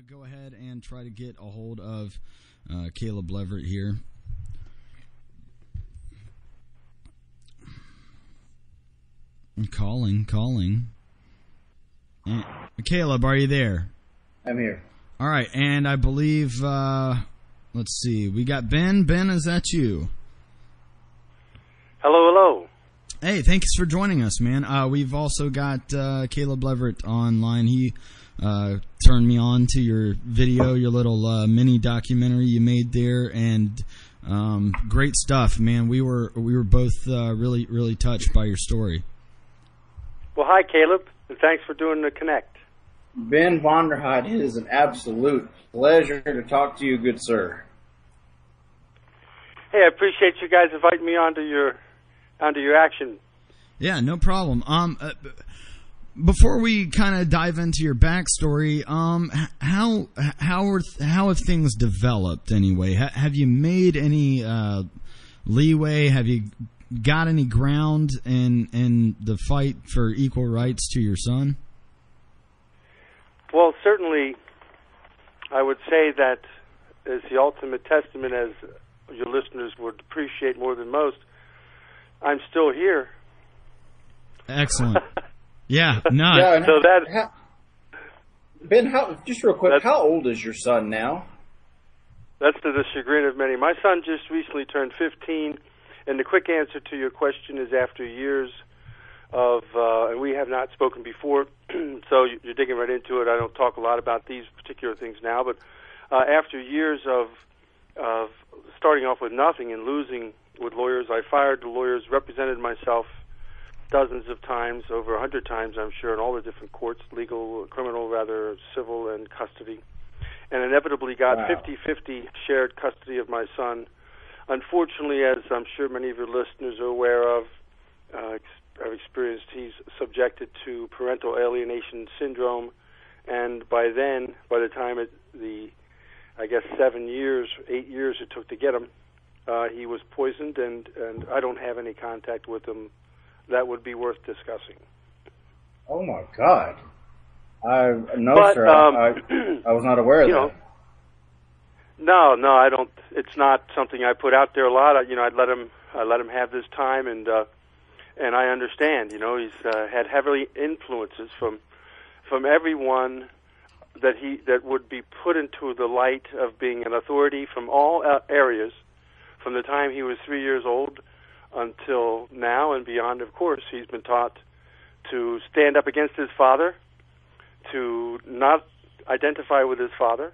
go ahead and try to get a hold of Caleb Leverett here. Calling. Caleb, are you there? I'm here. All right, and I believe, let's see, we got Ben. Ben, is that you? Hello. Hey, thanks for joining us, man. We've also got Caleb Leverett online. He turned me on to your video, your little mini documentary you made there, and great stuff, man. We were both really touched by your story. Well, hi, Caleb, and thanks for doing the Connect. Ben Vonderheide, it is an absolute pleasure to talk to you, good sir. Hey, I appreciate you guys inviting me onto your action. Yeah, no problem. Before we kind of dive into your backstory, how have things developed anyway? Have you made any leeway? Have you got any ground in the fight for equal rights to your son? Well, certainly, I would say that is the ultimate testament, as your listeners would appreciate more than most. I'm still here. Excellent. Yeah, no. Yeah, so that Ben, just real quick, how old is your son now? That's to the chagrin of many. My son just recently turned 15, and the quick answer to your question is after years of, and we have not spoken before, so you're digging right into it. I don't talk a lot about these particular things now, but after years of starting off with nothing and losing with lawyers, I fired the lawyers, represented myself dozens of times, over 100 times, I'm sure, in all the different courts, legal, criminal, rather, civil, and custody, and inevitably got 50-50 shared custody of my son. Unfortunately, as I'm sure many of your listeners are aware of, I've experienced, he's subjected to parental alienation syndrome, and by the time I guess 8 years it took to get him, he was poisoned, and I don't have any contact with him that would be worth discussing. Oh my God! Sir. I was not aware of that. No, I don't. It's not something I put out there a lot. I'd let him have this time, and I understand. He's had heavy influences from everyone that would be put into the light of being an authority from all areas, from the time he was 3 years old until now and beyond. Of course, he's been taught to stand up against his father, to not identify with his father,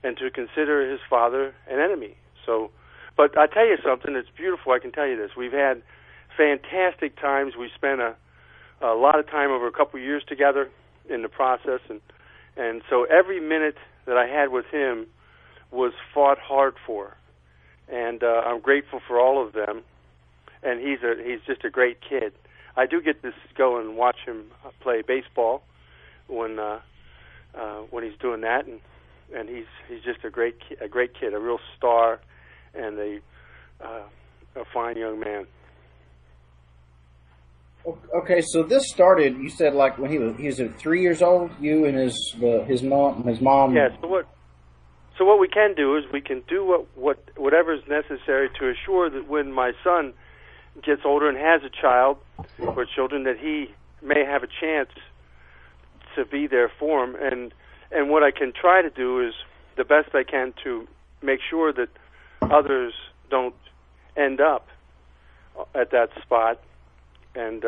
and to consider his father an enemy. So, but I tell you something, it's beautiful. I can tell you this. We've had fantastic times. We spent a lot of time over a couple of years together in the process, and so every minute that I had with him was fought hard for, and I'm grateful for all of them. And he's just a great kid. I do get to go and watch him play baseball when he's doing that, and he's just a great kid, a real star, and a fine young man. Okay, so this started. You said like when he was 3 years old. You and his mom. Yeah. So what we can do is we can do whatever is necessary to assure that when my son gets older and has a child or children, that he may have a chance to be there for him. And what I can try to do is the best I can to make sure that others don't end up at that spot. And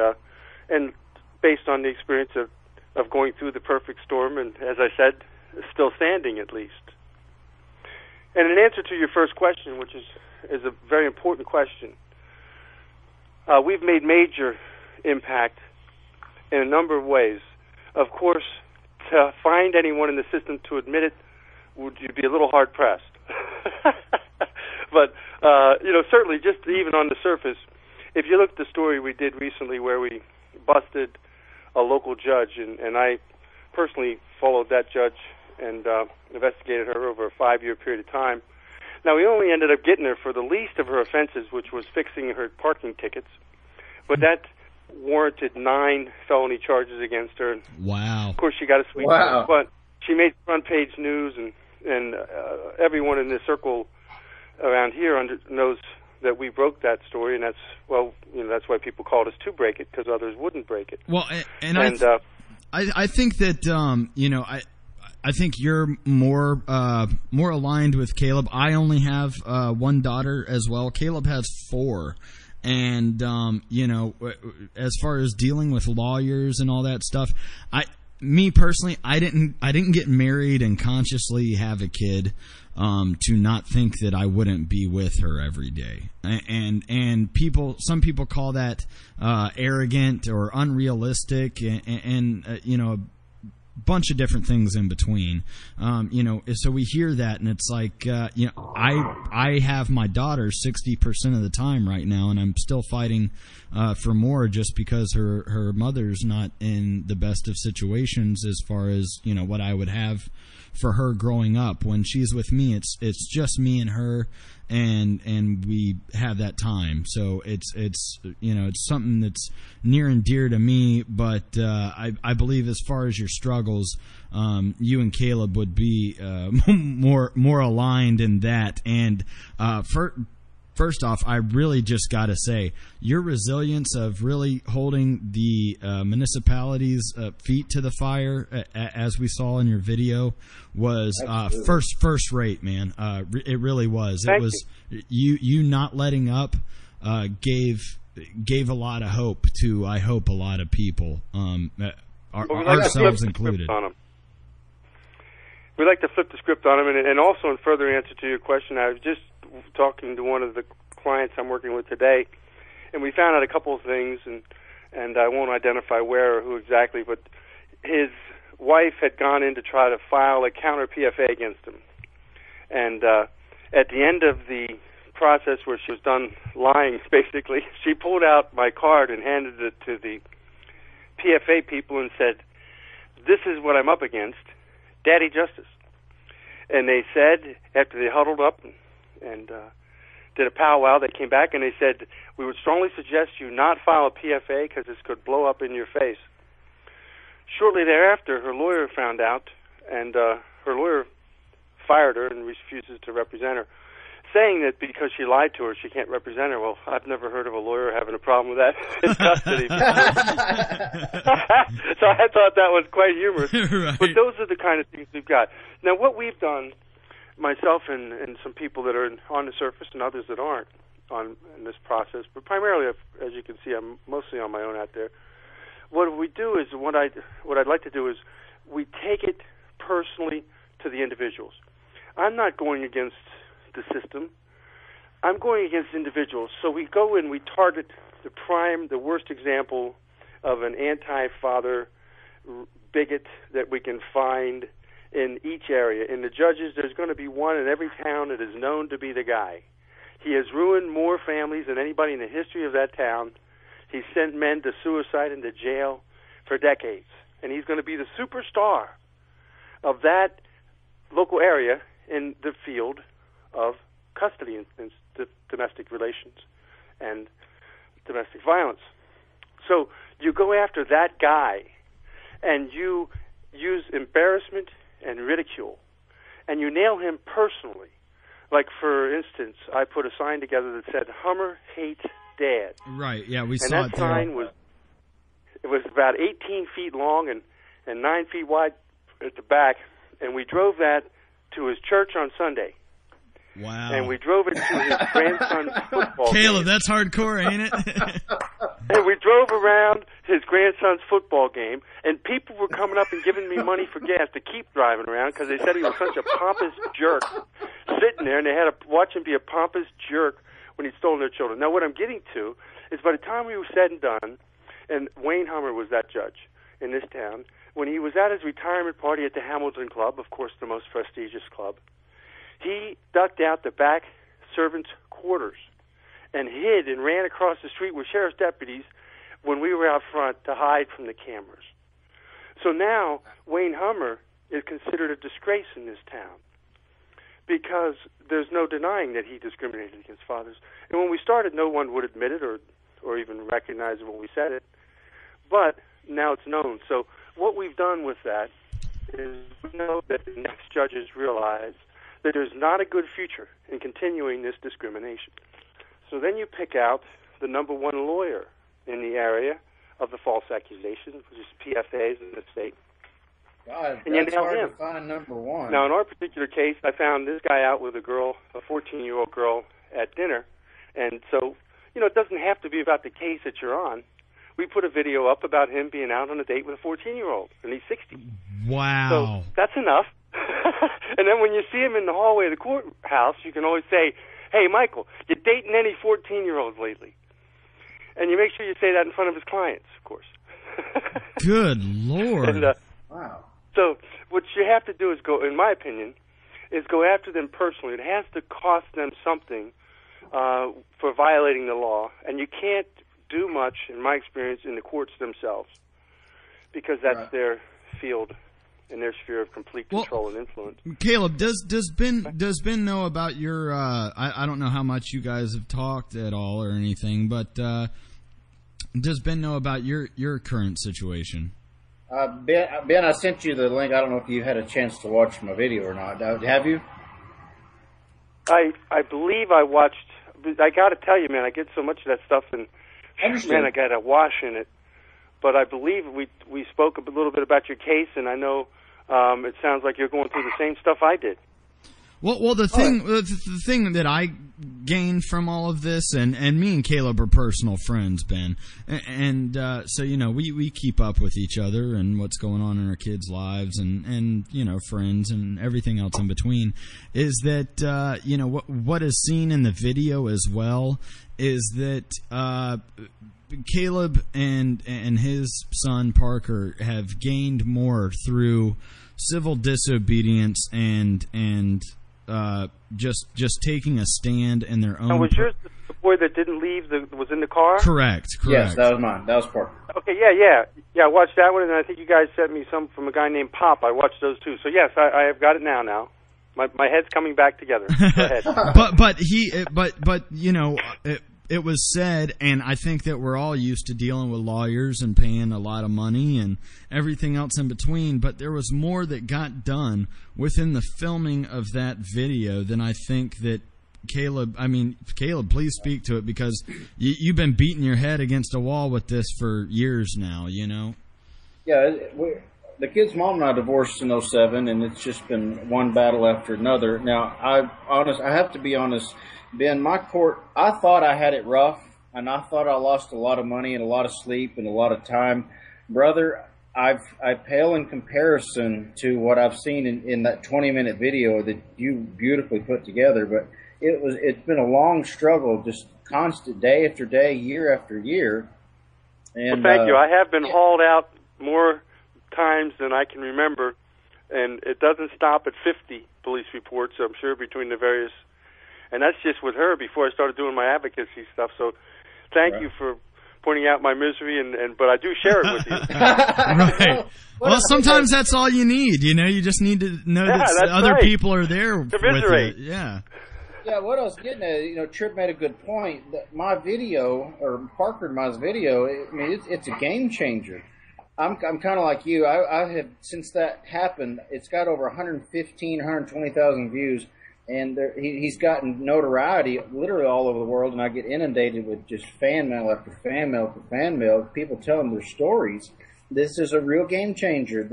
based on the experience of going through the perfect storm, and as I said, still standing at least. And in answer to your first question, which is a very important question, we've made major impact in a number of ways. Of course, to find anyone in the system to admit it, would you be a little hard pressed? But certainly, just even on the surface, if you look at the story we did recently where we busted a local judge, and I personally followed that judge and investigated her over a 5-year period of time. Now, we only ended up getting her for the least of her offenses, which was fixing her parking tickets, but that warranted 9 felony charges against her. Wow. Of course, she got a sweet Wow. but she made front page news, and everyone in the circle around here knows that we broke that story, and that's that's why people called us to break it, because others wouldn't break it. Well, I think that I think you're more aligned with Caleb. I only have one daughter as well. Caleb has 4. And as far as dealing with lawyers and all that stuff, me personally, I didn't get married and consciously have a kid to not think that I wouldn't be with her every day. And some people call that arrogant or unrealistic, and a bunch of different things in between. So we hear that, and it's like, I have my daughter 60% of the time right now, and I'm still fighting for more, just because her mother's not in the best of situations as far as what I would have for her growing up. When she's with me, it's just me and her, and we have that time. So it's something that's near and dear to me. But I believe, as far as your struggles, you and Caleb would be more aligned in that. And first off, I really just got to say, your resilience of really holding the municipality's feet to the fire, as we saw in your video, was first rate, man. It really was. Thank it was you not letting up gave a lot of hope to, I hope, a lot of people, ourselves included. We like to flip the script on them, and also, in further answer to your question, I was just talking to one of the clients I'm working with today, and we found out a couple of things, and I won't identify where or who exactly, but his wife had gone in to try to file a counter PFA against him. And at the end of the process, where she was done lying, basically, she pulled out my card and handed it to the PFA people and said, "This is what I'm up against, Daddy Justice." And they said, after they huddled up and did a powwow, they came back and they said, "We would strongly suggest you not file a PFA because this could blow up in your face." Shortly thereafter, her lawyer found out, and her lawyer fired her and refuses to represent her, saying that because she lied to her, she can't represent her. Well, I've never heard of a lawyer having a problem with that in custody. So I thought that was quite humorous. Right. But those are the kind of things we've got. Now, what we've done, myself and some people that are on the surface and others that aren't in this process, but primarily, as you can see, I'm mostly on my own out there. What we do is, what I'd like to do is, we take it personally to the individuals. I'm not going against the system. I'm going against individuals. So we go and we target the worst example of an anti-father bigot that we can find in each area. In the judges, there's going to be one in every town that is known to be the guy. He has ruined more families than anybody in the history of that town. He's sent men to suicide and to jail for decades. And he's going to be the superstar of that local area in the field of custody and domestic relations and domestic violence. So you go after that guy, and you use embarrassment and ridicule, and you nail him personally. Like, for instance, I put a sign together that said, "Hummer hates Dad." Right, yeah, we and saw that it there. sign was about 18 feet long and 9 feet wide at the back, and we drove that to his church on Sunday. Wow. And we drove it to his grandson's football Caleb, game. that's hardcore, ain't it? And we drove around his grandson's football game, and people were coming up and giving me money for gas to keep driving around because they said he was such a pompous jerk sitting there, and they had to watch him be a pompous jerk when he'd stolen their children. Now, what I'm getting to is, by the time we were said and done, and Wayne Hummer was that judge in this town, when he was at his retirement party at the Hamilton Club, of course the most prestigious club, he ducked out the back servants' quarters and hid and ran across the street with sheriff's deputies when we were out front to hide from the cameras. So now Wayne Hummer is considered a disgrace in this town because there's no denying that he discriminated against fathers. And when we started, no one would admit it or even recognize it when we said it. But now it's known. So what we've done with that is we know that the next judges realize that there's not a good future in continuing this discrimination. So then you pick out the number one lawyer in the area of the false accusations, which is PFAs in the state. God, and you that's nail hard him. to find number one. Now, in our particular case, I found this guy out with a girl, a 14-year-old girl, at dinner. And so, it doesn't have to be about the case that you're on. We put a video up about him being out on a date with a 14-year-old, and he's 60. Wow. So that's enough. And then when you see him in the hallway of the courthouse, you can always say, "Hey, Michael, you dating any 14-year-olds lately?" And you make sure you say that in front of his clients, of course. Good Lord. And, wow. So what you have to do is go, in my opinion, is go after them personally. It has to cost them something for violating the law, and you can't do much, in my experience, in the courts themselves, because that's their field and their sphere of complete control and influence. Caleb, does Ben know about your? I don't know how much you guys have talked at all or anything, but does Ben know about your current situation? Ben, I sent you the link. I don't know if you had a chance to watch my video or not. Have you? I believe I watched. I got to tell you, man, I get so much of that stuff, and man, I got a wash in it. But I believe we spoke a little bit about your case, and I know it sounds like you're going through the same stuff I did. Well, the thing that I gained from all of this, and me and Caleb are personal friends, Ben, and so we keep up with each other and what's going on in our kids' lives, and friends and everything else in between. Is that what is seen in the video as well is that Caleb and his son Parker have gained more through civil disobedience and just taking a stand in their own. Now, was yours the boy that didn't leave? Was in the car? Correct. Yes, that was mine. That was Parker. Okay, yeah. I watched that one, and I think you guys sent me some from a guy named Pop. I watched those too. So yes, I have got it now. My head's coming back together. Go ahead. It was said, and I think that we're all used to dealing with lawyers and paying a lot of money and everything else in between, but there was more that got done within the filming of that video than I think that Caleb, please speak to it, because you've been beating your head against a wall with this for years now, Yeah, the kid's mom and I divorced in 2007, and it's just been one battle after another. Now, I have to be honest, Ben, my court, I thought I had it rough, and I thought I lost a lot of money and a lot of sleep and a lot of time. Brother, I pale in comparison to what I've seen in that 20-minute video that you beautifully put together, but it's been a long struggle, just constant day after day, year after year. And, well, thank you. I have been hauled out more times than I can remember, and it doesn't stop at 50 police reports, I'm sure, between the various. And that's just with her before I started doing my advocacy stuff. So thank you for pointing out my misery, but I do share it with you. Right. Well, sometimes that's all you need. You just need to know that other people are there with it. Yeah. Yeah, what I was getting at, Tripp made a good point. That my video, or Parker and my video, it's a game changer. I'm kind of like you. I have, since that happened, it's got over 120,000 views. And he's gotten notoriety literally all over the world, and I get inundated with just fan mail after fan mail after fan mail, people telling their stories. This is a real game changer.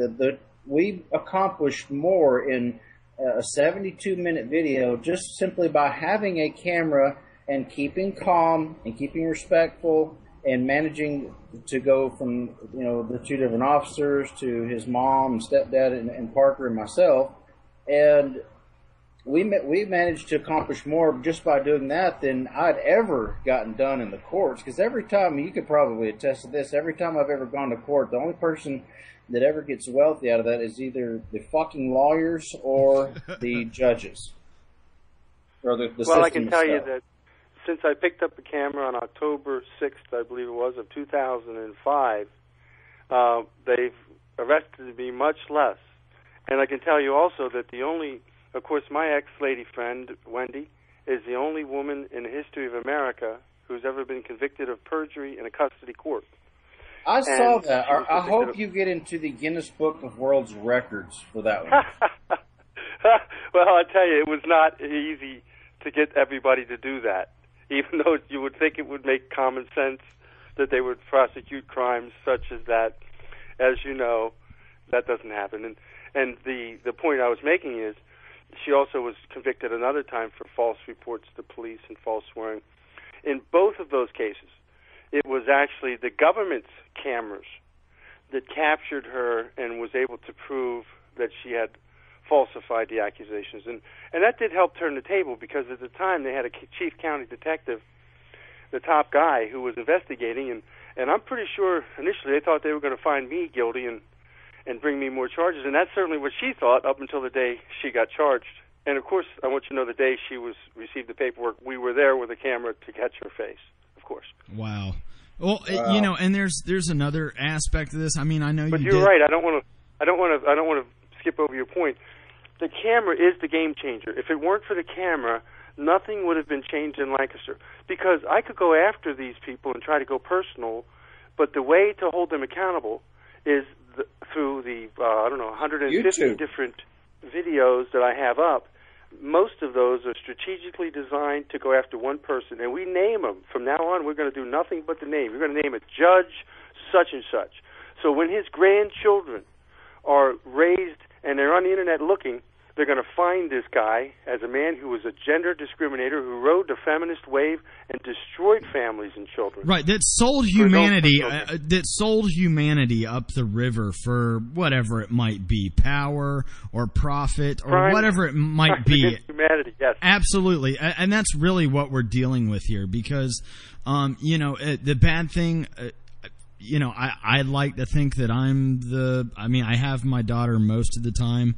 We accomplished more in a 72-minute video just simply by having a camera and keeping calm and keeping respectful and managing to go from the two different officers to his mom and stepdad and Parker and myself. And we managed to accomplish more just by doing that than I'd ever gotten done in the courts. Because every time, you could probably attest to this, every time I've ever gone to court, the only person that ever gets wealthy out of that is either the fucking lawyers or the judges. Or the well, I can tell you that since I picked up the camera on October 6th, I believe it was, of 2005, they've arrested me much less. And I can tell you also that of course, my ex-lady friend, Wendy, is the only woman in the history of America who's ever been convicted of perjury in a custody court. I saw that. I hope you get into the Guinness Book of World Records for that one. Well, I tell you, it was not easy to get everybody to do that, even though you would think it would make common sense that they would prosecute crimes such as that. As you know, that doesn't happen. And the point I was making is she also was convicted another time for false reports to police and false swearing. In both of those cases, it was actually the government's cameras that captured her and was able to prove that she had falsified the accusations. And that did help turn the table, because at the time they had a chief county detective, the top guy, who was investigating, and I'm pretty sure initially they thought they were going to find me guilty and bring me more charges. And that's certainly what she thought up until the day she got charged. And, of course, I want you to know the day she received the paperwork, we were there with a camera to catch her face, of course. Wow. Well, wow. And there's another aspect of this. I mean, I know but you you're did. right. I don't want to skip over your point. The camera is the game changer. If it weren't for the camera, nothing would have been changed in Lancaster. Because I could go after these people and try to go personal, but the way to hold them accountable is through the 150 YouTube. Different videos that I have up. Most of those are strategically designed to go after one person, and we name them. From now on, we're going to do nothing but the name. We're going to name a judge such and such. So when his grandchildren are raised and they're on the internet looking, they're going to find this guy as a man who was a gender discriminator, who rode the feminist wave and destroyed families and children. Right, that sold humanity. That sold humanity up the river for whatever it might be, power or profit or Crime, whatever it might be. Humanity, yes, absolutely, and that's really what we're dealing with here. Because, the bad thing. I like to think that I have my daughter most of the time.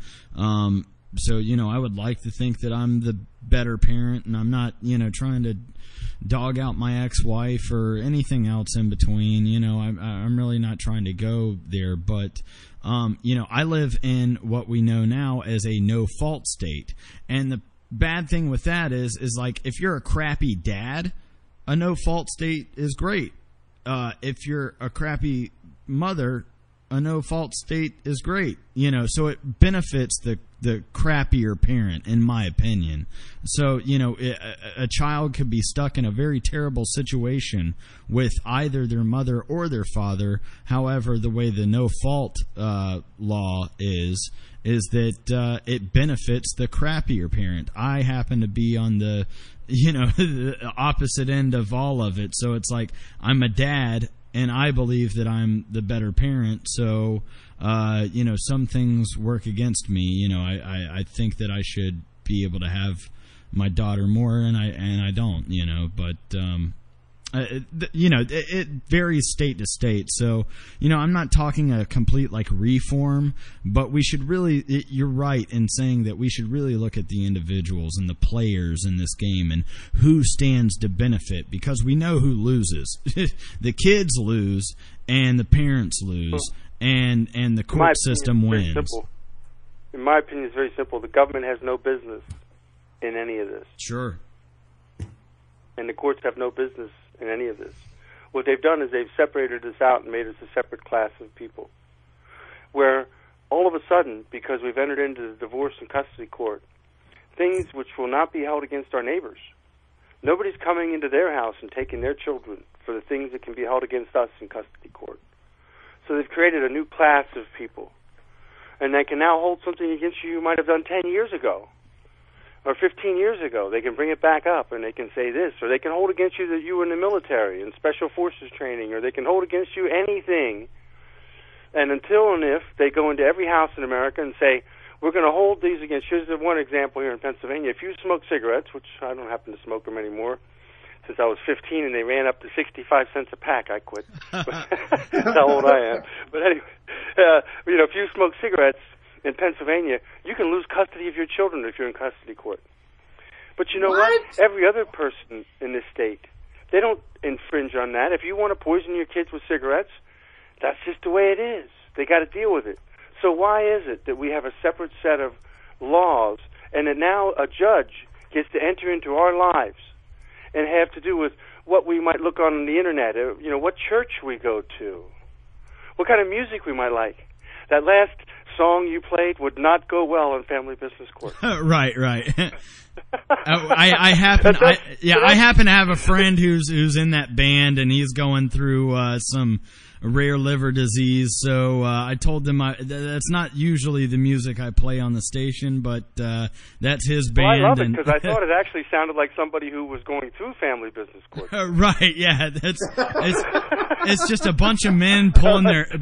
So, I would like to think that I'm the better parent, and I'm not, trying to dog out my ex-wife or anything else in between. I'm really not trying to go there. But, I live in what we know now as a no-fault state. And the bad thing with that is like, if you're a crappy dad, a no-fault state is great. If you're a crappy mother, a no-fault state is great. So it benefits the crappier parent, in my opinion. So, a child could be stuck in a very terrible situation with either their mother or their father. However, the way the no-fault law is that it benefits the crappier parent. I happen to be on the opposite end of all of it. So it's like, I'm a dad, and I believe that I'm the better parent. So, some things work against me. I think that I should be able to have my daughter more, and I don't. But it varies state to state. So, I'm not talking a complete reform, but we should really, you're right in saying that we should really look at the individuals and the players in this game and who stands to benefit, because we know who loses. The kids lose and the parents lose, and the court system wins. In my opinion, it's very simple. The government has no business in any of this. Sure. And the courts have no business in any of this. What they've done is they've separated us out and made us a separate class of people, where all of a sudden, because we've entered into the divorce and custody court, things which will not be held against our neighbors. Nobody's coming into their house and taking their children for the things that can be held against us in custody court. So they've created a new class of people, and they can now hold something against you might have done 10 years ago. Or 15 years ago. They can bring it back up, and they can say this, or they can hold against you that you were in the military and special forces training, or they can hold against you anything. And until and if they go into every house in America and say, we're going to hold these against you. Here's one example here in Pennsylvania. If you smoke cigarettes, which I don't happen to smoke them anymore, since I was 15 and they ran up to 65 cents a pack, I quit. That's how old I am. But anyway, if you smoke cigarettes in Pennsylvania, you can lose custody of your children if you're in custody court. But you know what? Every other person in this state, they don't infringe on that. If you want to poison your kids with cigarettes, that's just the way it is. They got to deal with it. So why is it that we have a separate set of laws, and that now a judge gets to enter into our lives and have to do with what we might look on the internet, what church we go to, what kind of music we might like. That last song you played would not go well on Family Business Court. Right. I happen to have a friend who's in that band, and he's going through some rare liver disease. So I told him that's not usually the music I play on the station, but that's his band. Well, I love it because I thought it actually sounded like somebody who was going through Family Business Court. Right? Yeah, it's just a bunch of men pulling their hair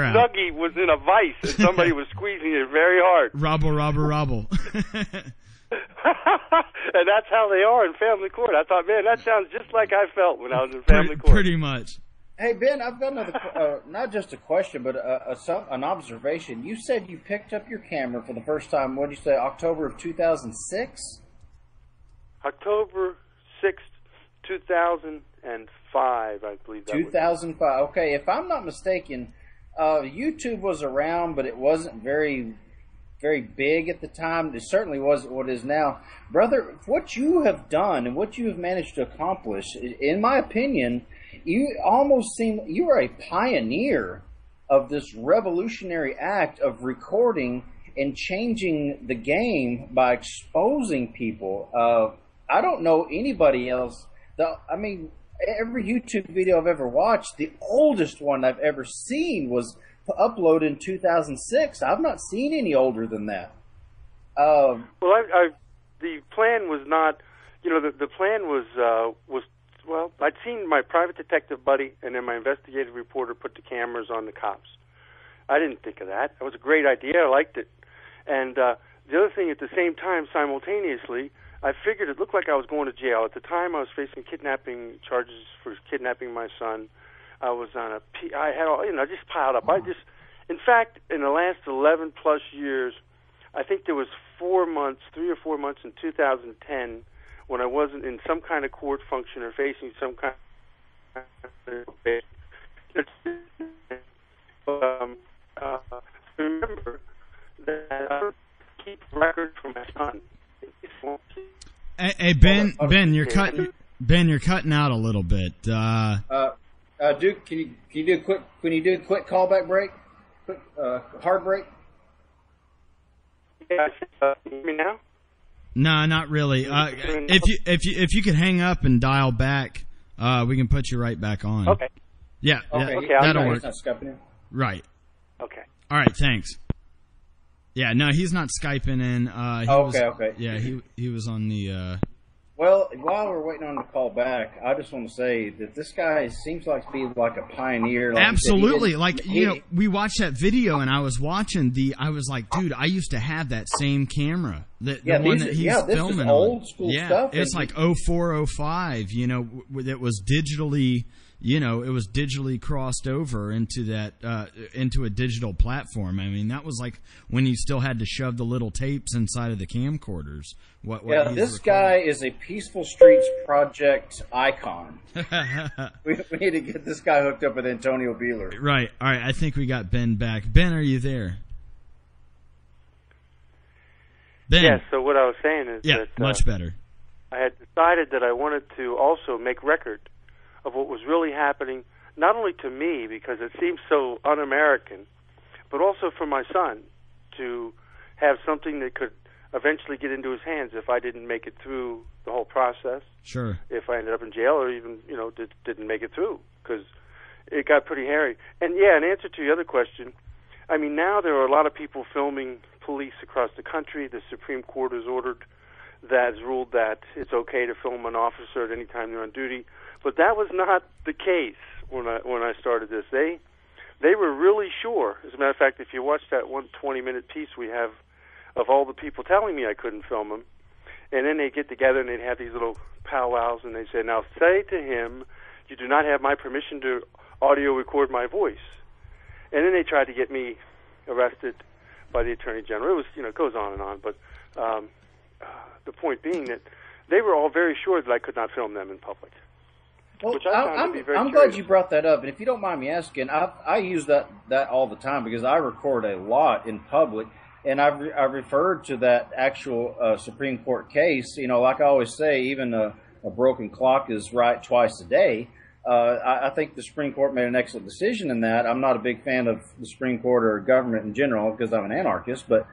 out. Dougie was in a vice, and somebody was squeezing it very hard. Robble. And that's how they are in family court. I thought, man, that sounds just like I felt when I was in family court. Pretty much. Hey, Ben, I've got another, not just a question, but an observation. You said you picked up your camera for the first time, what did you say, October of 2006? October 6th, 2005, I believe that 2005. Okay, if I'm not mistaken, YouTube was around, but it wasn't very big at the time. It certainly wasn't what it is now. Brother, what you have done and what you have managed to accomplish, in my opinion, you almost seem you are a pioneer of this revolutionary act of recording and changing the game by exposing people. I don't know anybody else. Every YouTube video I've ever watched, the oldest one I've ever seen was uploaded in 2006. I've not seen any older than that. The plan was not, the plan was well, I'd seen my private detective buddy and then my investigative reporter put the cameras on the cops. I didn't think of that. That was a great idea. I liked it. And the other thing, at the same time, simultaneously, I figured it looked like I was going to jail. At the time, I was facing kidnapping charges for kidnapping my son. I was on I had all, just piled up. In fact, in the last 11 plus years, I think there was 3 or 4 months in 2010 when I wasn't in some kind of court function or facing some kind of remember that I keep records for my son. Hey, Ben, you're cutting out a little bit. Duke, can you do a quick callback break? Quick hard break? Yeah, can you hear me now? No, not really. If you could hang up and dial back, we can put you right back on. Okay. Yeah. Okay. That'll work. He's not Skyping in. Right. Okay. All right. Thanks. Yeah. No, he's not Skyping in. Okay. Yeah. He was on the. Well, while we're waiting on the call back, I just want to say that this guy seems like to be like a pioneer. Like absolutely. We watched that video, and I was like, dude, I used to have that same camera. The one that he's filming. This is old school stuff. It's like 04, 05, it was digitally, it was digitally crossed over into that, into a digital platform. I mean, that was like when you still had to shove the little tapes inside of the camcorders. This guy is a Peaceful Streets Project icon. we need to get this guy hooked up with Antonio Beeler. Right. All right. I think we got Ben back. Ben, are you there? Ben. Yeah, so what I was saying is that much better. I had decided that I wanted to also make record of what was really happening, not only to me, because it seems so un-American, but also for my son to have something that could eventually get into his hands if I didn't make it through the whole process. Sure. If I ended up in jail or even, didn't make it through, because it got pretty hairy. And yeah, in answer to your other question, I mean, now there are a lot of people filming police across the country. The Supreme Court has ruled that it's okay to film an officer at any time they're on duty. But that was not the case when I started this. They were really sure. As a matter of fact, if you watch that 20-minute piece we have of all the people telling me I couldn't film them, and then they get together and they'd have these little powwows and they say, now say to him, you do not have my permission to audio record my voice. And then they tried to get me arrested by the Attorney General. It was, it goes on and on, but the point being that they were all very sure that I could not film them in public. Well, which I found to be very I'm glad you brought that up, and if you don't mind me asking, I use that all the time because I record a lot in public, and I've referred to that actual Supreme Court case. Like I always say, even a broken clock is right twice a day. I think the Supreme Court made an excellent decision in that. I'm not a big fan of the Supreme Court or government in general because I'm an anarchist. But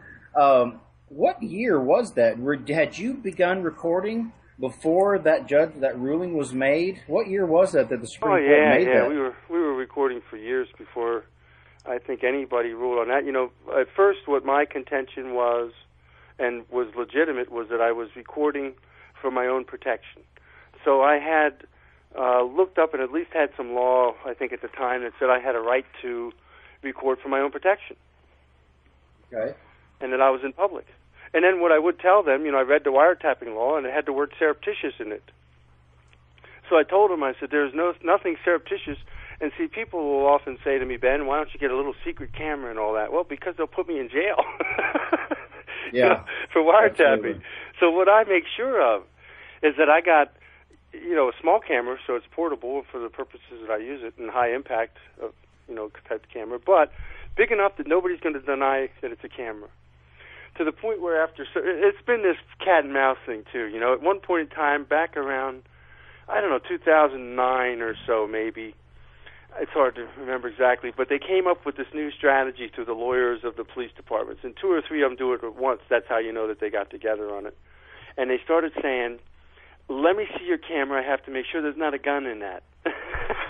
what year was that? Had you begun recording before that ruling was made? What year was that the Supreme Court made that? We were recording for years before I think anybody ruled on that. You know, at first what my contention was, and was legitimate, was that I was recording for my own protection. So I had looked up and at least had some law, I think at the time, that said I had a right to record for my own protection. Okay. And that I was in public. And then what I would tell them, you know, I read the wiretapping law, and it had the word surreptitious in it. So I told them, I said, there's nothing surreptitious. And see, people will often say to me, Ben, why don't you get a little secret camera and all that? Well, because they'll put me in jail. Yeah. You know, for wiretapping. Absolutely. So what I make sure of is that I got, you know, a small camera, so it's portable for the purposes that I use it, and high impact, you know, type camera, but big enough that nobody's going to deny that it's a camera. To the point where so it's been this cat and mouse thing too. You know, at one point in time, back around, I don't know, 2009 or so, maybe. It's hard to remember exactly, but they came up with this new strategy through the lawyers of the police departments, and 2 or 3 of them do it at once. That's how you know that they got together on it. And they started saying, let me see your camera. I have to make sure there's not a gun in that.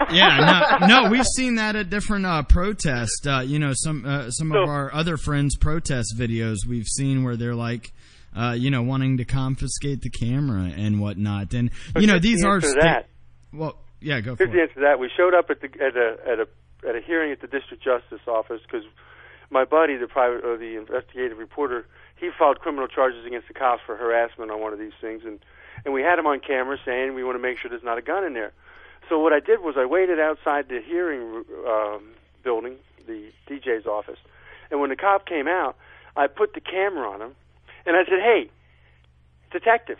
Yeah, no, we've seen that at different protests. You know, some of our other friends' protest videos we've seen where they're like, you know, wanting to confiscate the camera and whatnot. And you know, these are well, yeah, go for it. Here's the answer to that. We showed up at a hearing at the district justice office because my buddy, the investigative reporter, he filed criminal charges against the cops for harassment on one of these things, and we had him on camera saying we want to make sure there's not a gun in there. So what I did was I waited outside the hearing building, the DJ's office, and when the cop came out, I put the camera on him, and I said, hey, detective,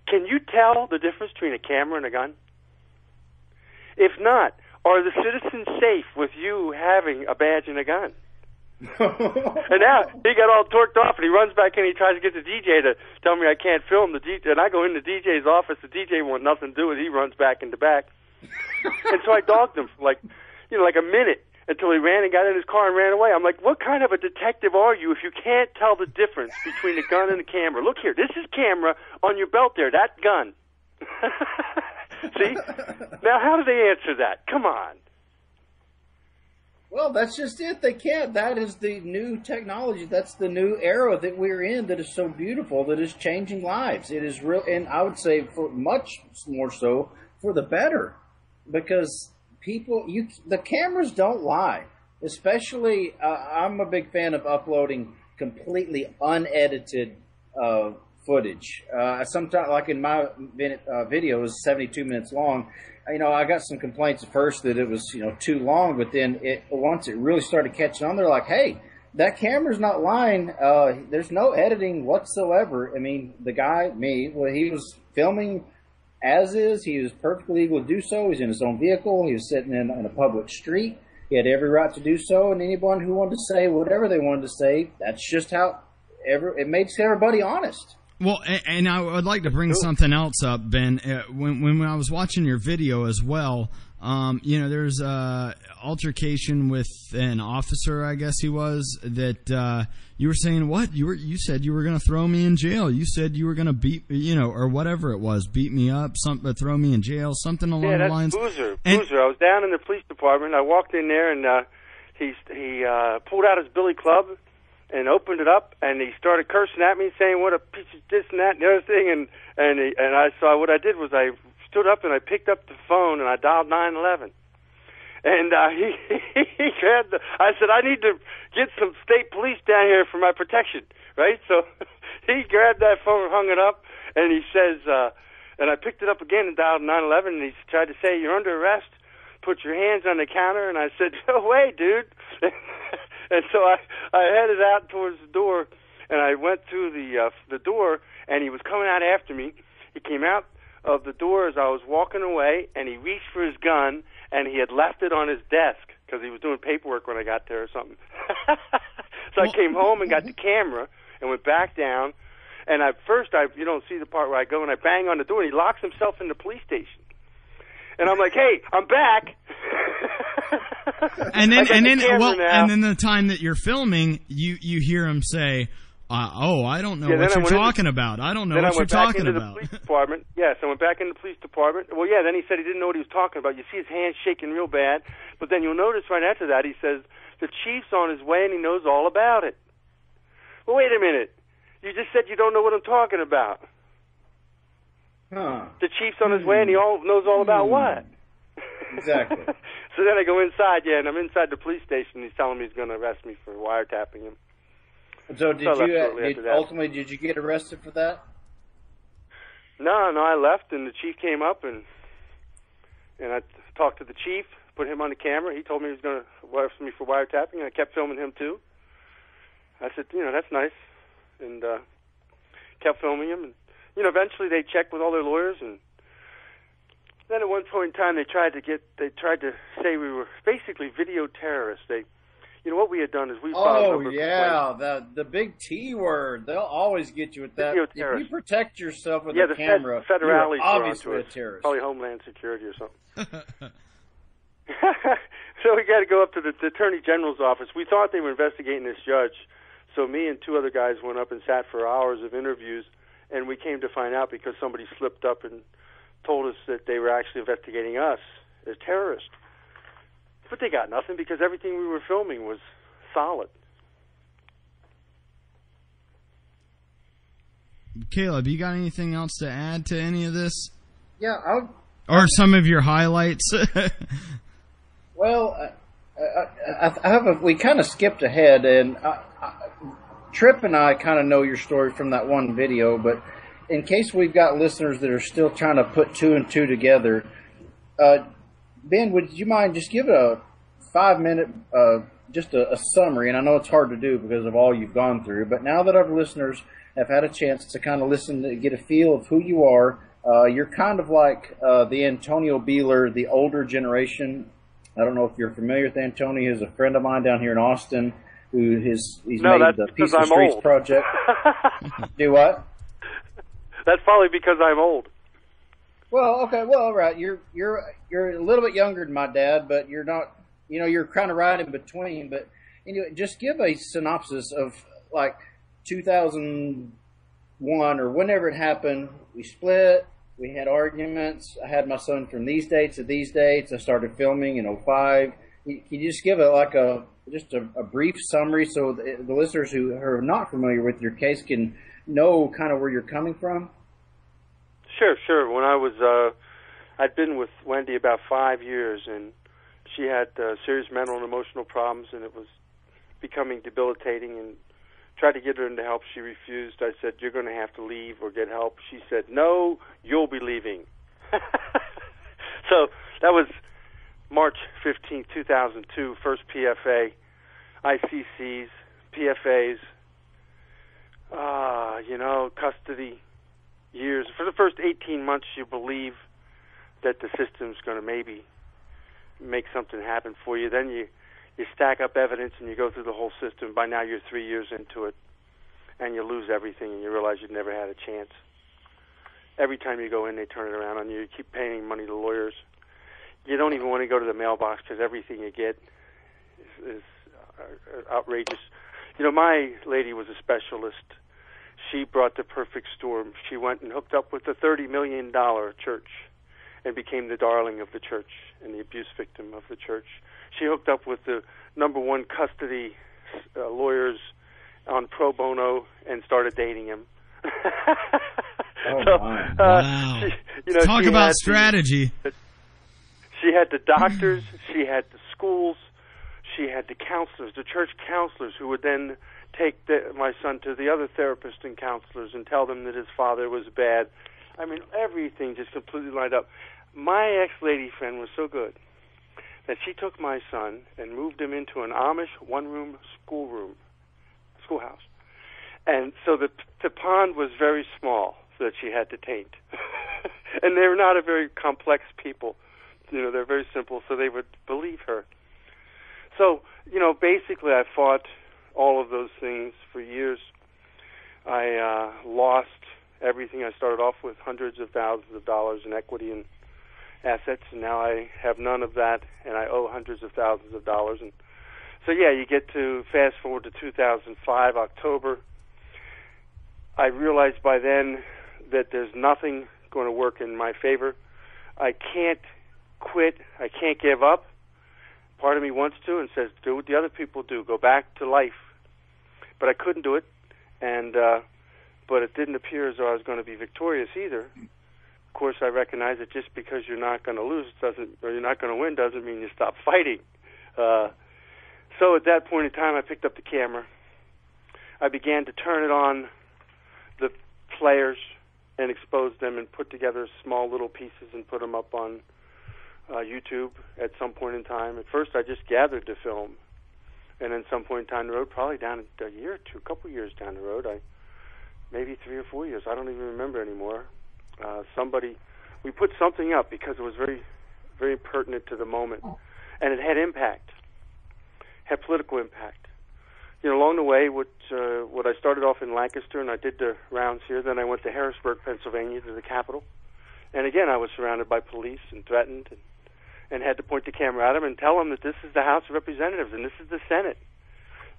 can you tell the difference between a camera and a gun? If not, are the citizens safe with you having a badge and a gun? And now he got all torqued off, and he runs back in. He tries to get the DJ to tell me I can't film the DJ, and I go in the DJ's office. The DJ wants nothing to do with it. He runs back in the back, and so I dogged him for like a minute until he ran and got in his car and ran away. I'm like, what kind of a detective are you if you can't tell the difference between the gun and the camera? Look here, this is camera on your belt there. That gun. See? Now, how do they answer that? Come on. Well, that's just it. They can't. That is the new technology. That's the new era that we're in that is so beautiful, that is changing lives. It is real, and I would say for much more so for the better, because the cameras don't lie. Especially, I'm a big fan of uploading completely unedited footage. Sometimes, like in my video, is 72 minutes long. You know, I got some complaints at first that it was, you know, too long, but then once it really started catching on, they're like, hey, that camera's not lying. There's no editing whatsoever. I mean, the guy, he was filming as is. He was perfectly legal to do so. He's in his own vehicle. He was sitting in a public street. He had every right to do so, and anyone who wanted to say whatever they wanted to say, that's just how it makes everybody honest. Well, and I would like to bring something else up, Ben. When I was watching your video as well, you know, there's a altercation with an officer, I guess he was, that you were saying, what? You said you were going to throw me in jail. You said you were going to beat, you know, or whatever it was, beat me up, throw me in jail, something along the lines. Boozer. I was down in the police department. I walked in there, and he pulled out his billy club and opened it up, and he started cursing at me, saying what a piece of this and that and the other thing, and I saw what I did was I stood up and I picked up the phone and I dialed 911, and he grabbed I said, I need to get some state police down here for my protection, right? So he grabbed that phone, hung it up, and he says, and I picked it up again and dialed 911, and he tried to say, you're under arrest, put your hands on the counter, and I said, no way, dude. And so I headed out towards the door, and I went through the door, and he was coming out after me. He came out of the door as I was walking away, and he reached for his gun, and he had left it on his desk because he was doing paperwork when I got there or something. So I came home and got the camera and went back down, and you don't see the part where I go and I bang on the door, and he locks himself in the police station. And I'm like, hey, I'm back. And then the time that you're filming, you hear him say, "Oh, I don't know what you're talking about. I don't know what you're talking about." Police department. Yes, I went back into the police department. Well, yeah. Then he said he didn't know what he was talking about. You see his hands shaking real bad, but then you'll notice right after that he says the chief's on his way and he knows all about it. Well, wait a minute. You just said you don't know what I'm talking about. Huh. The chief's on his way and he knows all about what? Exactly. So then I go inside, and I'm inside the police station. He's telling me he's going to arrest me for wiretapping him. So did you get arrested for that? No, I left, and the chief came up, and I talked to the chief, put him on the camera. He told me he was going to arrest me for wiretapping, and I kept filming him too. I said, that's nice, and kept filming him. And eventually they checked with all their lawyers, and then at one point in time they tried to say we were basically video terrorists. What we had done is we filed the big T word. They'll always get you with that. Video if terrorist. You protect yourself with a camera, federales you're obviously a us. terrorist. Probably Homeland Security or something. So we got to go up to the Attorney General's office. We thought they were investigating this judge, so me and two other guys went up and sat for hours of interviews, and we came to find out because somebody slipped up and told us that they were actually investigating us as terrorists. But they got nothing because everything we were filming was solid. Caleb, you got anything else to add to any of this? Yeah, or some of your highlights? Well, we kind of skipped ahead, and Tripp and I kind of know your story from that one video, but in case we've got listeners that are still trying to put two and two together, Ben, would you mind just give it a 5-minute, just a summary? And I know it's hard to do because of all you've gone through, but now that our listeners have had a chance to kind of listen to get a feel of who you are, you're kind of like the Antonio Beeler, the older generation. I don't know if you're familiar with Antonio. He's a friend of mine down here in Austin he's made the Peaceful Streets old. Project. Do what? That's probably because I'm old. Well, okay, all right. You're a little bit younger than my dad, but you're not. You're kind of right in between. But just give a synopsis of like 2001 or whenever it happened. We split. We had arguments. I had my son from these dates to these dates. I started filming in 2005. Can you just give a brief summary so the listeners who are not familiar with your case can know kind of where you're coming from? Sure. When I was, I'd been with Wendy about 5 years, and she had serious mental and emotional problems, and it was becoming debilitating, and tried to get her into help. She refused. I said, "You're going to have to leave or get help." She said, "No, you'll be leaving." So that was March 15, 2002, first PFA, ICCs, PFAs, custody years. For the first 18 months, you believe that the system's going to maybe make something happen for you. Then you stack up evidence and you go through the whole system. By now you're 3 years into it, and you lose everything, and you realize you've never had a chance. Every time you go in, they turn it around on you. You keep paying money to lawyers. You don't even want to go to the mailbox because everything you get is outrageous. My lady was a specialist. She brought the perfect storm. She went and hooked up with a $30 million church and became the darling of the church and the abuse victim of the church. She hooked up with the #1 custody lawyers on pro bono and started dating him. Wow. Talk about strategy. She had the doctors, she had the schools, she had the counselors, the church counselors who would then take my son to the other therapists and counselors and tell them that his father was bad. I mean, everything just completely lined up. My ex-lady friend was so good that she took my son and moved him into an Amish one-room schoolhouse. And so the pond was very small that she had to taint. And they're not a very complex people. They're very simple, so they would believe her. So, basically I fought all of those things for years. I lost everything I started off with, hundreds of thousands of dollars in equity, and assets, and now I have none of that, and I owe hundreds of thousands of dollars. And so, yeah, you get to fast forward to 2005, October. I realized by then that there's nothing going to work in my favor. I can't quit. I can't give up. Part of me wants to and says, do what the other people do. Go back to life. But I couldn't do it, and but it didn't appear as though I was going to be victorious either. Of course, I recognize that just because you're not going to lose or you're not going to win doesn't mean you stop fighting. So at that point in time, I picked up the camera. I began to turn it on the players and expose them and put together small little pieces and put them up on YouTube at some point in time. At first, I just gathered the film. And then some point down the road, probably down a year or two, a couple years down the road, maybe 3 or 4 years, I don't even remember anymore. We put something up because it was very, very pertinent to the moment, and it had impact, had political impact. You know, along the way, what I started off in Lancaster, and I did the rounds here. Then I went to Harrisburg, Pennsylvania, to the Capitol, and again I was surrounded by police and threatened. And had to point the camera at them and tell them that this is the House of Representatives and this is the Senate.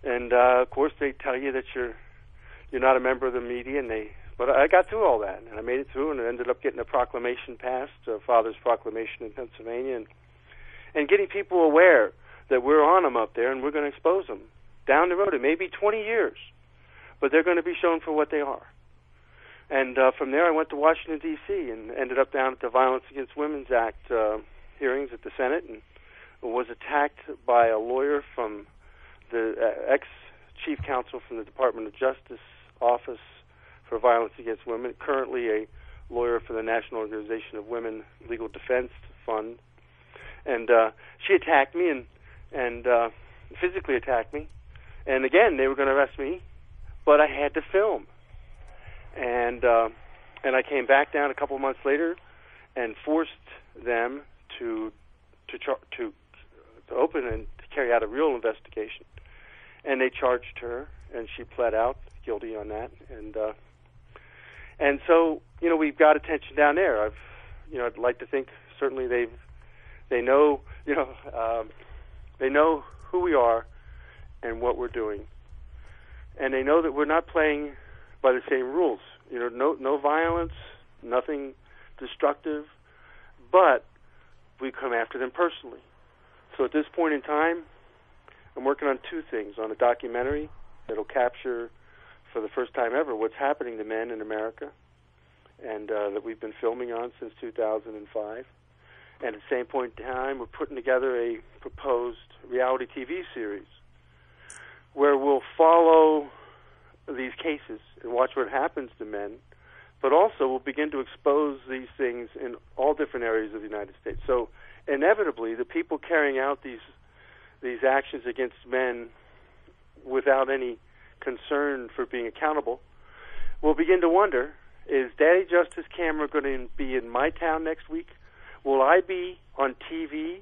And of course, they tell you that you're not a member of the media, but I got through all that, and I made it through, and I ended up getting a proclamation passed, Father's Proclamation in Pennsylvania, and getting people aware that we're on them up there and we're going to expose them down the road. It may be 20 years, but they're going to be shown for what they are. And from there, I went to Washington D.C. and ended up down at the Violence Against Women's Act hearings at the Senate, and was attacked by a lawyer from the ex-chief counsel from the Department of Justice Office for Violence Against Women, currently a lawyer for the National Organization of Women Legal Defense Fund. And she attacked me and physically attacked me. And again, they were going to arrest me, but I had to film. And I came back down a couple of months later and forced them to open and to carry out a real investigation, and they charged her, and she pled out guilty on that, and so we've got attention down there. I'd like to think certainly they know they know who we are and what we're doing, and they know that we're not playing by the same rules. No violence, nothing destructive, but we come after them personally. So at this point in time, I'm working on two things: on a documentary that'll capture, for the first time ever, what's happening to men in America, and that we've been filming on since 2005. And at the same point in time, we're putting together a proposed reality TV series where we'll follow these cases and watch what happens to men, but also we'll begin to expose these things in all different areas of the United States. So inevitably, the people carrying out these actions against men without any concern for being accountable will begin to wonder, is Daddy Justice camera going to be in my town next week? Will I be on TV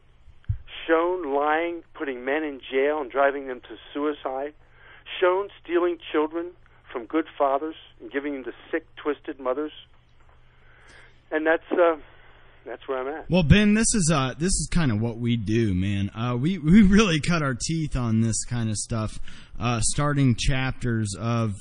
shown lying, putting men in jail and driving them to suicide, shown stealing children from good fathers and giving them to sick, twisted mothers? And that's where I'm at. Well, Ben, this is kind of what we do, man. We really cut our teeth on this kind of stuff, starting chapters of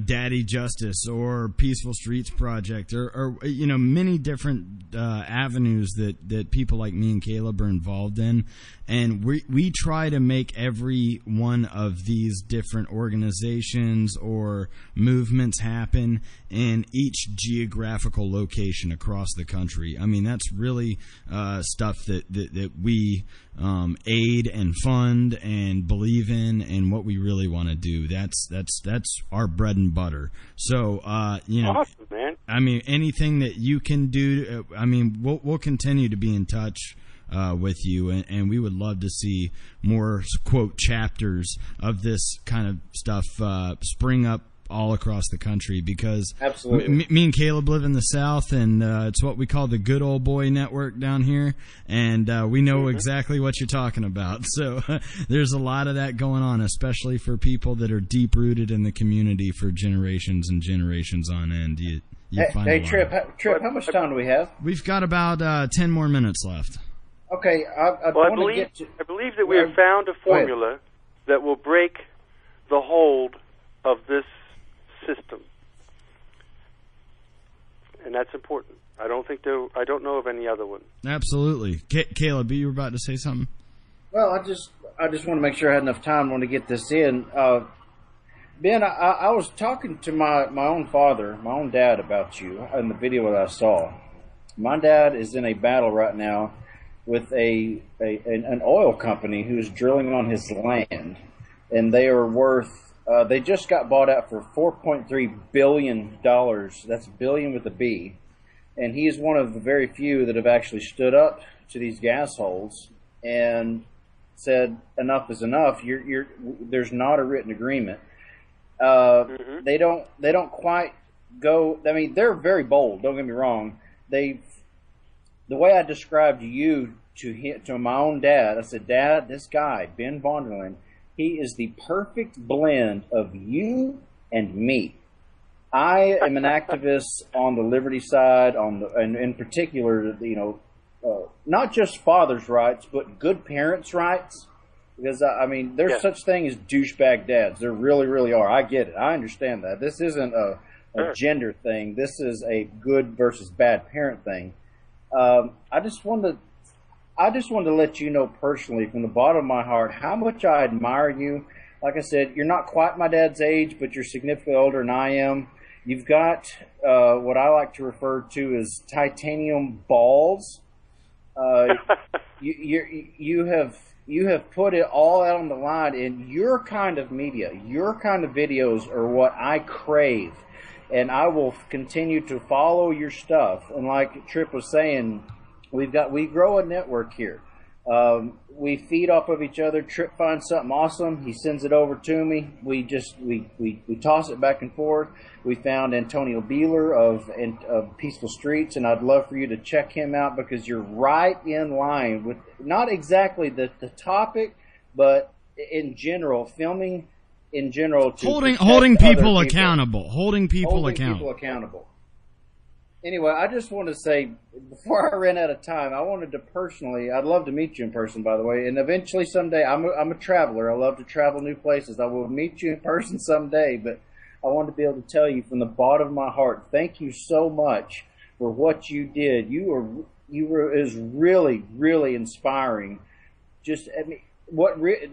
Daddy Justice or Peaceful Streets Project or many different avenues that people like me and Caleb are involved in. And we try to make every one of these different organizations or movements happen in each geographical location across the country. I mean, that's really stuff that we aid and fund and believe in, and what we really want to do. That's our bread and butter. So awesome, man. I mean, anything that you can do. I mean, we'll continue to be in touch with you, and we would love to see more quote chapters of this kind of stuff spring up all across the country, because absolutely, me and Caleb live in the South, and it's what we call the good old boy network down here, and we know exactly what you're talking about. So there's a lot of that going on, especially for people that are deep rooted in the community for generations and generations on end. you find hey a lot. Tripp, how much time do we have? We've got about 10 more minutes left. Okay, I believe that we have found a formula that will break the hold of this system, and that's important. I don't know of any other one. Absolutely, Caleb, you were about to say something. Well, I just want to make sure I had enough time to get this in. Ben, I was talking to my own father, my own dad, about you in the video that I saw. My dad is in a battle right now with an oil company who's drilling on his land, and they are worth. They just got bought out for $4.3 billion. That's billion with a B. And he is one of the very few that have actually stood up to these gas holes and said, enough is enough. There's not a written agreement. They don't quite go. I mean, they're very bold. Don't get me wrong. The way I described you to my own dad, I said, Dad, this guy, Ben Vonderheide, he is the perfect blend of you and me. I am an activist on the liberty side, and in particular, not just fathers' rights, but good parents' rights. Because, I mean, there's such thing as douchebag dads. There really, really are. I get it. I understand that. This isn't a gender thing. This is a good versus bad parent thing. I just wanted to let you know personally, from the bottom of my heart, how much I admire you. Like I said, you're not quite my dad's age, but you're significantly older than I am. You've got what I like to refer to as titanium balls. You have put it all out on the line, and your kind of media, your kind of videos are what I crave, and I will continue to follow your stuff. And like Tripp was saying, we grow a network here. We feed off of each other. Tripp finds something awesome, he sends it over to me. We toss it back and forth. We found Antonio Beeler of Peaceful Streets, and I'd love for you to check him out because you're right in line with not exactly the topic, but in general, filming in general. Holding people accountable. Holding people accountable. Anyway, I just want to say, before I ran out of time, I wanted to personally, I'd love to meet you in person, by the way, and eventually someday, I'm a traveler. I love to travel new places. I will meet you in person someday, but I wanted to be able to tell you from the bottom of my heart, thank you so much for what you did. It was really, really inspiring. Just, I mean,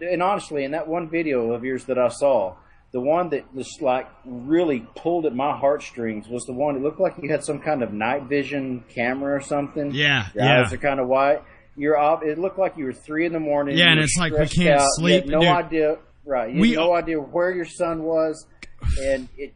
and honestly, in that one video of yours that I saw, the one that just like really pulled at my heartstrings was the one that looked like you had some kind of night vision camera or something. Yeah, Your eyes are kind of white. It looked like you were 3 a.m. Yeah, and it's like we can't sleep. You had no idea. Right, you had no idea where your son was, and it.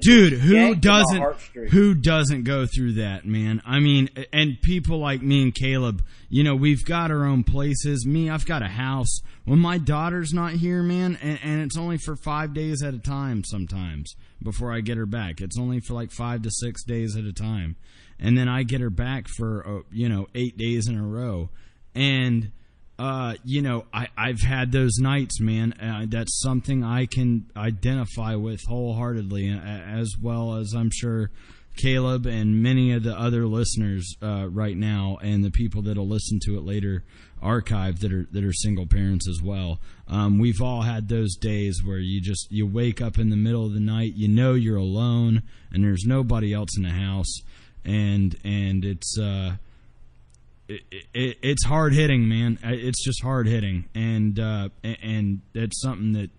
Dude, who doesn't go through that, man? I mean, and people like me and Caleb, we've got our own places. Me, I've got a house. When my daughter's not here, man, and it's only for 5 days at a time sometimes before I get her back. It's only for like 5 to 6 days at a time. And then I get her back for, 8 days in a row. And I've had those nights, man. That's something I can identify with wholeheartedly, as well as I'm sure Caleb and many of the other listeners right now, and the people that'll listen to it later, archived, that are single parents as well. We've all had those days where you wake up in the middle of the night, you're alone, and there's nobody else in the house, and it's. It's hard hitting, man. It's just hard hitting, and it's something that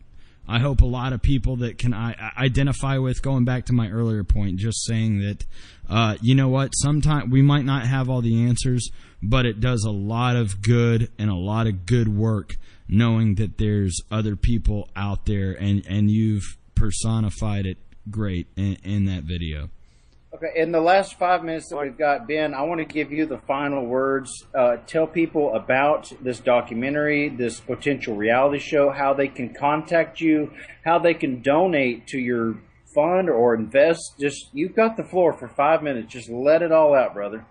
I hope a lot of people that can identify with. Going back to my earlier point, just saying that, you know what? Sometimes we might not have all the answers, but it does a lot of good and a lot of good work knowing that there's other people out there, and you've personified it great in that video. Okay, in the last 5 minutes that we've got, Ben, I want to give you the final words. Tell people about this documentary, this potential reality show, how they can contact you, how they can donate to your fund or invest. Just, you've got the floor for 5 minutes. Just let it all out, brother.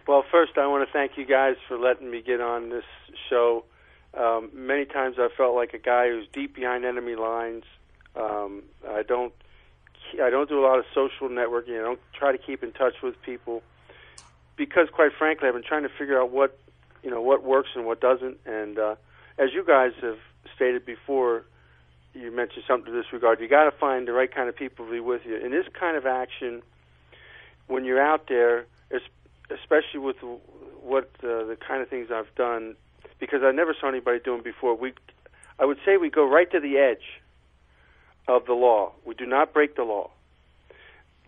Well, first, I want to thank you guys for letting me get on this show. Many times I felt like a guy who's deep behind enemy lines. I don't I don't do a lot of social networking. I don't try to keep in touch with people because, quite frankly, I've been trying to figure out what works and what doesn't. And as you guys have stated before, you mentioned something to this regard. You got to find the right kind of people to be with you. In this kind of action, when you're out there, especially with what the kind of things I've done, because I never saw anybody doing before. I would say we go right to the edge of the law. We do not break the law.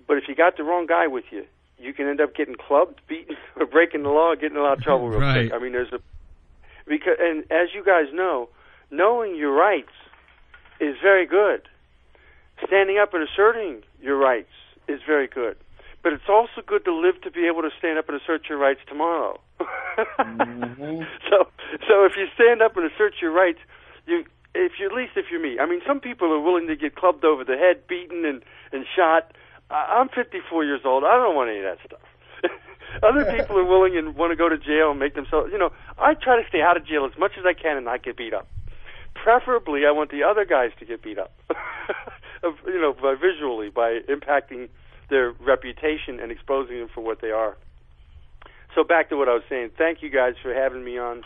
But if you got the wrong guy with you, you can end up getting clubbed, beaten, or breaking the law, getting in a lot of trouble real quick. I mean, and as you guys know, knowing your rights is very good. Standing up and asserting your rights is very good. But it's also good to live to be able to stand up and assert your rights tomorrow. Mm-hmm. So if you stand up and assert your rights, if you're me. I mean, some people are willing to get clubbed over the head, beaten, and shot. I'm 54 years old. I don't want any of that stuff. Other people are willing and want to go to jail and make themselves, I try to stay out of jail as much as I can and not get beat up. Preferably, I want the other guys to get beat up, visually, by impacting their reputation and exposing them for what they are. So back to what I was saying. Thank you guys for having me on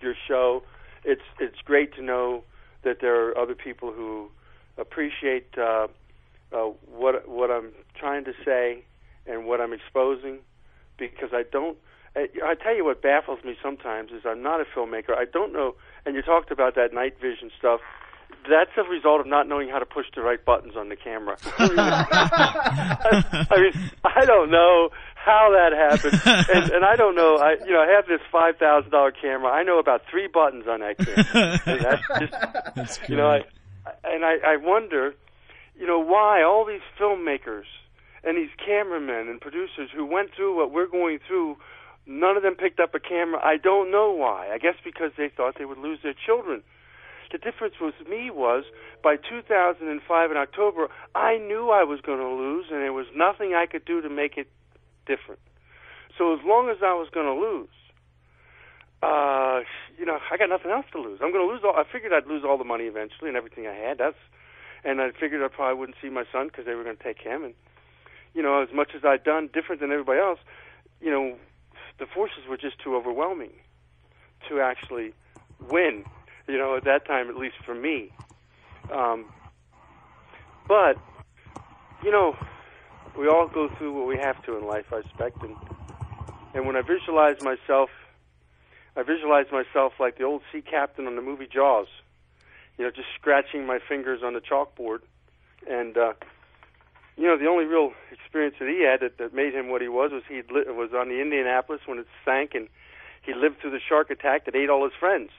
your show. It's great to know that there are other people who appreciate what I'm trying to say and what I'm exposing, because I tell you what baffles me sometimes is I'm not a filmmaker. I don't know, and you talked about that night vision stuff. That's a result of not knowing how to push the right buttons on the camera. I mean, I don't know how that happened, and I don't know. I have this $5,000 camera. I know about 3 buttons on that camera. And that's just, I wonder, why all these filmmakers and these cameramen and producers who went through what we're going through, none of them picked up a camera. I don't know why. I guess because they thought they would lose their children. The difference with me was, by 2005 in October, I knew I was going to lose, and there was nothing I could do to make it different. So as long as I was going to lose, I got nothing else to lose. I'm going to lose I figured I'd lose all the money eventually and everything I had. And I figured I probably wouldn't see my son because they were going to take him. And, as much as I'd done different than everybody else, the forces were just too overwhelming to actually win. At that time, at least for me. But, we all go through what we have to in life, I expect. And when I visualize myself like the old sea captain on the movie Jaws, just scratching my fingers on the chalkboard. And, the only real experience that he had that made him what he was was on the Indianapolis when it sank, and he lived through the shark attack that ate all his friends.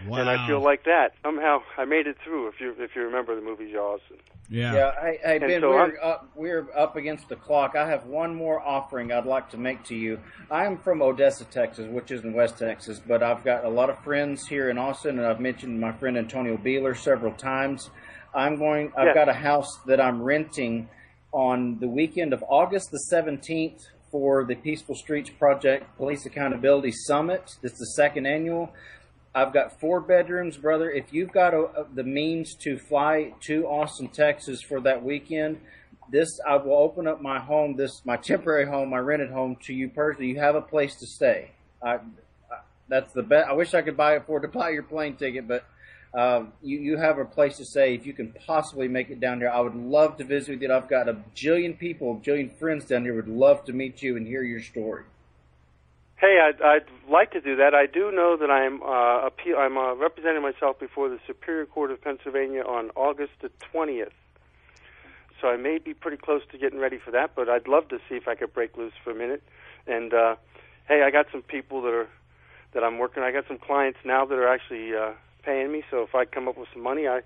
Wow. And I feel like that. Somehow I made it through, if you remember the movie Jaws. Yeah. Yeah. Hey Ben, so we're up against the clock. I have one more offering I'd like to make to you. I'm from Odessa, Texas, which is in West Texas, but I've got a lot of friends here in Austin, and I've mentioned my friend Antonio Beeler several times. I've got a house that I'm renting on the weekend of August the 17th for the Peaceful Streets Project Police Accountability Summit. This is the second annual. I've got 4 bedrooms, brother. If you've got the means to fly to Austin, Texas for that weekend, I will open up my home, my temporary home, my rented home, to you personally. You have a place to stay. That's the best. I wish I could afford to buy your plane ticket, but you have a place to stay. If you can possibly make it down here, I would love to visit with you. I've got a jillion friends down here would love to meet you and hear your story. Hey, I'd like to do that. I do know that I'm representing myself before the Superior Court of Pennsylvania on August the 20th. So I may be pretty close to getting ready for that, but I'd love to see if I could break loose for a minute. And hey, I got some people that I'm working. I got some clients now that are actually paying me. So if I come up with some money, I'd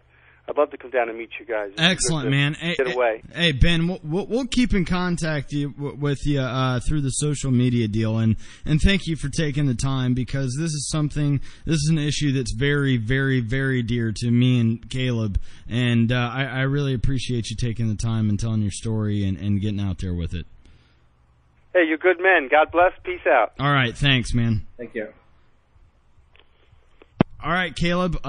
love to come down and meet you guys. Excellent, man. Get away. Hey, Ben, we'll keep in contact with you through the social media deal, and thank you for taking the time, because this is an issue that's very, very, very dear to me and Caleb, and I really appreciate you taking the time and telling your story and getting out there with it. Hey, you're good men. God bless. Peace out. All right, thanks, man. Thank you. All right, Caleb.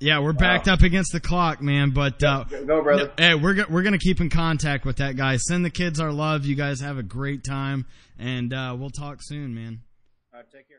Yeah, we're backed up against the clock, man. But go, brother. Hey, we're gonna keep in contact with that guy. Send the kids our love. You guys have a great time, and we'll talk soon, man. All right, take care.